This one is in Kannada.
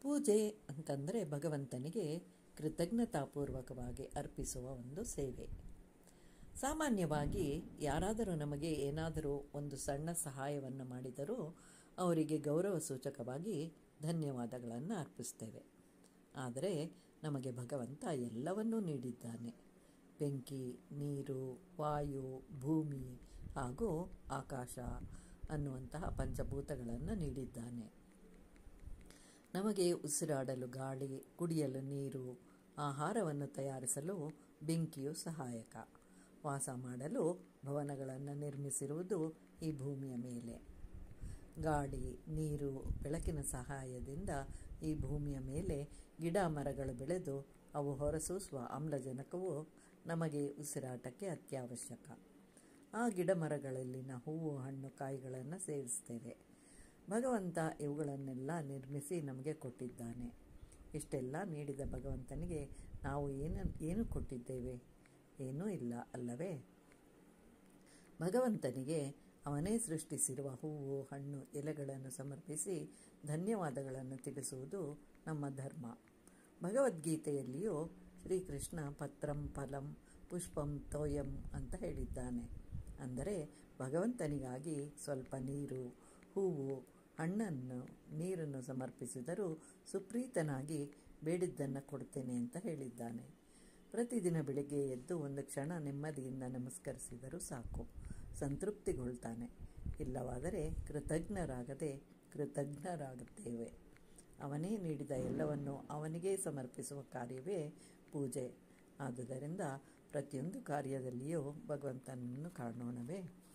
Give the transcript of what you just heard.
ಪೂಜೆ ಅಂತಂದರೆ ಭಗವಂತನಿಗೆ ಕೃತಜ್ಞತಾಪೂರ್ವಕವಾಗಿ ಅರ್ಪಿಸುವ ಒಂದು ಸೇವೆ. ಸಾಮಾನ್ಯವಾಗಿ ಯಾರಾದರೂ ನಮಗೆ ಏನಾದರೂ ಒಂದು ಸಣ್ಣ ಸಹಾಯವನ್ನು ಮಾಡಿದರೂ ಅವರಿಗೆ ಗೌರವ ಸೂಚಕವಾಗಿ ಧನ್ಯವಾದಗಳನ್ನು ಅರ್ಪಿಸ್ತೇವೆ. ಆದರೆ ನಮಗೆ ಭಗವಂತ ಎಲ್ಲವನ್ನೂ ನೀಡಿದ್ದಾನೆ. ಬೆಂಕಿ, ನೀರು, ವಾಯು, ಭೂಮಿ ಹಾಗೂ ಆಕಾಶ ಅನ್ನುವಂತಹ ಪಂಚಭೂತಗಳನ್ನು ನೀಡಿದ್ದಾನೆ. ನಮಗೆ ಉಸಿರಾಡಲು ಗಾಳಿ, ಕುಡಿಯಲು ನೀರು, ಆಹಾರವನ್ನು ತಯಾರಿಸಲು ಬೆಂಕಿಯು ಸಹಾಯಕ. ವಾಸ ಮಾಡಲು ಭವನಗಳನ್ನು ನಿರ್ಮಿಸಿರುವುದು ಈ ಭೂಮಿಯ ಮೇಲೆ. ಗಾಳಿ, ನೀರು, ಬೆಳಕಿನ ಸಹಾಯದಿಂದ ಈ ಭೂಮಿಯ ಮೇಲೆ ಗಿಡ ಮರಗಳು ಬೆಳೆದು ಅವು ಹೊರಸೂಸುವ ಆಮ್ಲಜನಕವು ನಮಗೆ ಉಸಿರಾಟಕ್ಕೆ ಅತ್ಯವಶ್ಯಕ. ಆ ಗಿಡ ಮರಗಳಲ್ಲಿನ ಹೂವು, ಹಣ್ಣು, ಕಾಯಿಗಳನ್ನು ಸೇವಿಸ್ತೇವೆ. ಭಗವಂತ ಇವುಗಳನ್ನೆಲ್ಲ ನಿರ್ಮಿಸಿ ನಮಗೆ ಕೊಟ್ಟಿದ್ದಾನೆ. ಇಷ್ಟೆಲ್ಲ ನೀಡಿದ ಭಗವಂತನಿಗೆ ನಾವು ಏನು ಕೊಟ್ಟಿದ್ದೇವೆ? ಏನೂ ಇಲ್ಲ ಅಲ್ಲವೇ? ಭಗವಂತನಿಗೆ ಅವನೇ ಸೃಷ್ಟಿಸಿರುವ ಹೂವು, ಹಣ್ಣು, ಎಲೆಗಳನ್ನು ಸಮರ್ಪಿಸಿ ಧನ್ಯವಾದಗಳನ್ನು ತಿಳಿಸುವುದು ನಮ್ಮ ಧರ್ಮ. ಭಗವದ್ಗೀತೆಯಲ್ಲಿಯೂ ಶ್ರೀಕೃಷ್ಣ ಪತ್ರಂ ಫಲಂ ಪುಷ್ಪಂ ತೋಯಂ ಅಂತ ಹೇಳಿದ್ದಾನೆ. ಅಂದರೆ ಭಗವಂತನಿಗಾಗಿ ಸ್ವಲ್ಪ ನೀರು, ಹೂವು, ಹಣ್ಣನ್ನು, ನೀರನ್ನು ಸಮರ್ಪಿಸಿದರೂ ಸುಪ್ರೀತನಾಗಿ ಬೇಡಿದ್ದನ್ನು ಕೊಡ್ತೇನೆ ಅಂತ ಹೇಳಿದ್ದಾನೆ. ಪ್ರತಿದಿನ ಬೆಳಿಗ್ಗೆ ಎದ್ದು ಒಂದು ಕ್ಷಣ ನೆಮ್ಮದಿಯಿಂದ ನಮಸ್ಕರಿಸಿದರೂ ಸಾಕು, ಸಂತೃಪ್ತಿಗೊಳ್ತಾನೆ. ಇಲ್ಲವಾದರೆ ಕೃತಜ್ಞರಾಗುತ್ತೇವೆ. ಅವನೇ ನೀಡಿದ ಎಲ್ಲವನ್ನು ಅವನಿಗೇ ಸಮರ್ಪಿಸುವ ಕಾರ್ಯವೇ ಪೂಜೆ. ಆದುದರಿಂದ ಪ್ರತಿಯೊಂದು ಕಾರ್ಯದಲ್ಲಿಯೂ ಭಗವಂತನನ್ನು ಕಾಣೋಣವೇ.